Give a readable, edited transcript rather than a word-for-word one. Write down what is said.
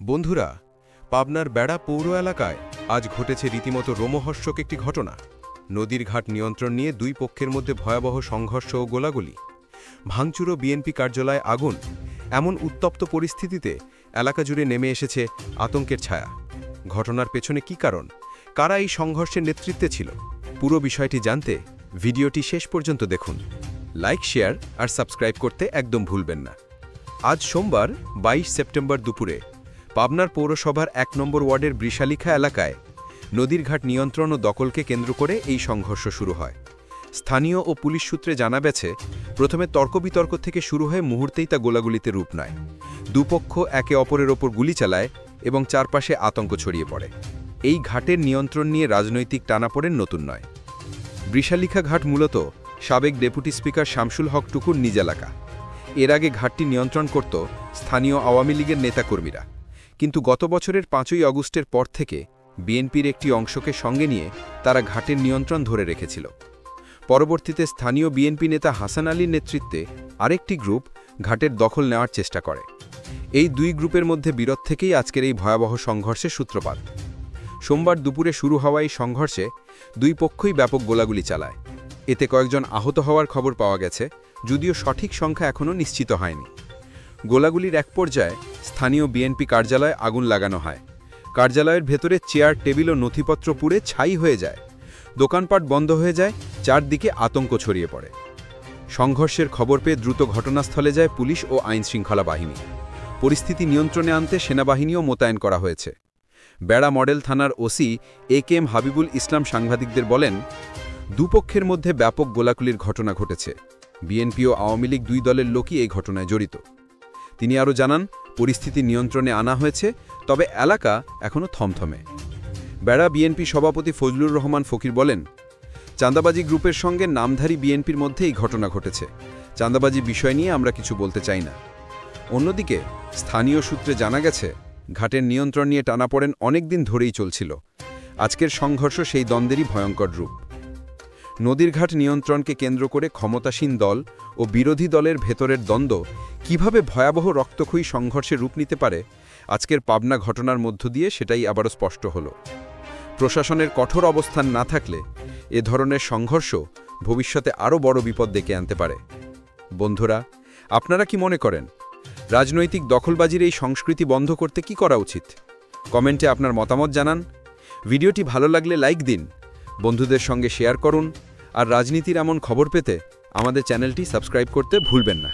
বন্ধুরা, পাবনার বেড়া পৌর এলাকায় আজ ঘটেছে রীতিমতো রোমহর্ষক একটি ঘটনা। নদীর ঘাট নিয়ন্ত্রণ নিয়ে দুই পক্ষের মধ্যে ভয়াবহ সংঘর্ষ ও গোলাগুলি। ভাঙচুর ও বিএনপি কার্যালয়ে আগুন। এমন উত্তপ্ত পরিস্থিতিতে এলাকা জুড়ে নেমে এসেছে আতঙ্কের ছায়া। ঘটনার পেছনে কি কারণ, কারা এই সংঘর্ষের নেতৃত্বে ছিল, পুরো বিষয়টি জানতে ভিডিওটি শেষ পর্যন্ত দেখুন। লাইক, শেয়ার আর সাবস্ক্রাইব করতে একদম ভুলবেন না। আজ সোমবার 22 সেপ্টেম্বর দুপুরে পাবনার পৌরসভার ১ নম্বর ওয়ার্ডের বৃষালিখা এলাকায় নদীর ঘাট নিয়ন্ত্রণ ও দখলকে কেন্দ্র করে এই সংঘর্ষ শুরু হয়। স্থানীয় ও পুলিশ সূত্রে জানা গেছে, প্রথমে তর্ক-বিতর্ক থেকে শুরু হয়ে মুহূর্তেই তা গোলাগুলিতে রূপ নেয়। দুপক্ষ একে অপরের ওপর গুলি চালায় এবং চারপাশে আতঙ্ক ছড়িয়ে পড়ে। এই ঘাটের নিয়ন্ত্রণ নিয়ে রাজনৈতিক টানাপোড়েন নতুন নয়। বৃষালিখা ঘাট মূলত সাবেক ডেপুটি স্পিকার শামসুল হক টুকুর নিজ এলাকা। এর আগে ঘাটটি নিয়ন্ত্রণ করত স্থানীয় আওয়ামী লীগের নেতাকর্মীরা, কিন্তু গত বছরের ৫ই আগস্টের পর থেকে বিএনপির একটি অংশকে সঙ্গে নিয়ে তারা ঘাটের নিয়ন্ত্রণ ধরে রেখেছিল। পরবর্তীতে স্থানীয় বিএনপি নেতা হাসান আলীর নেতৃত্বে আরেকটি গ্রুপ ঘাটের দখল নেওয়ার চেষ্টা করে। এই দুই গ্রুপের মধ্যে বিরোধ থেকেই আজকের এই ভয়াবহ সংঘর্ষের সূত্রপাত। সোমবার দুপুরে শুরু হওয়া এই সংঘর্ষে দুই পক্ষই ব্যাপক গোলাগুলি চালায়। এতে কয়েকজন আহত হওয়ার খবর পাওয়া গেছে, যদিও সঠিক সংখ্যা এখনও নিশ্চিত হয়নি। গোলাগুলির এক পর্যায়ে স্থানীয় বিএনপি কার্যালয়ে আগুন লাগানো হয়। কার্যালয়ের ভেতরে চেয়ার, টেবিল ও নথিপত্র পুড়ে ছাই হয়ে যায়। দোকানপাট বন্ধ হয়ে যায়, চারদিকে আতঙ্ক ছড়িয়ে পড়ে। সংঘর্ষের খবর পেয়ে দ্রুত ঘটনাস্থলে যায় পুলিশ ও আইনশৃঙ্খলা বাহিনী। পরিস্থিতি নিয়ন্ত্রণে আনতে সেনাবাহিনীও মোতায়েন করা হয়েছে। বেড়া মডেল থানার ওসি একেএম হাবিবুল ইসলাম সাংবাদিকদের বলেন, দুপক্ষের মধ্যে ব্যাপক গোলাগুলির ঘটনা ঘটেছে। বিএনপি ও আওয়ামী লীগ দুই দলের লোকই এই ঘটনায় জড়িত। তিনি আরও জানান, পরিস্থিতি নিয়ন্ত্রণে আনা হয়েছে, তবে এলাকা এখনও থমথমে। বেড়া বিএনপি সভাপতি ফজলুর রহমান ফকির বলেন, চাঁদাবাজি গ্রুপের সঙ্গে নামধারী বিএনপির মধ্যে এই ঘটনা ঘটেছে। চাঁদাবাজি বিষয় নিয়ে আমরা কিছু বলতে চাই না। অন্যদিকে স্থানীয় সূত্রে জানা গেছে, ঘাটের নিয়ন্ত্রণ নিয়ে টানাপোড়েন অনেক দিন ধরেই চলছিল। আজকের সংঘর্ষ সেই দ্বন্দ্বেরই ভয়ঙ্কর রূপ। নদীর ঘাট নিয়ন্ত্রণকে কেন্দ্র করে ক্ষমতাসীন দল ও বিরোধী দলের ভেতরের দ্বন্দ্ব কিভাবে ভয়াবহ রক্তক্ষয়ী সংঘর্ষে রূপ নিতে পারে, আজকের পাবনা ঘটনার মধ্য দিয়ে সেটাই আবারও স্পষ্ট হল। প্রশাসনের কঠোর অবস্থান না থাকলে এ ধরনের সংঘর্ষ ভবিষ্যতে আরও বড় বিপদ ডেকে আনতে পারে। বন্ধুরা, আপনারা কি মনে করেন, রাজনৈতিক দখলবাজির এই সংস্কৃতি বন্ধ করতে কি করা উচিত? কমেন্টে আপনার মতামত জানান। ভিডিওটি ভালো লাগলে লাইক দিন, বন্ধুদের সঙ্গে শেয়ার করুন, আর রাজনীতির এমন খবর পেতে আমাদের চ্যানেলটি সাবস্ক্রাইব করতে ভুলবেন না।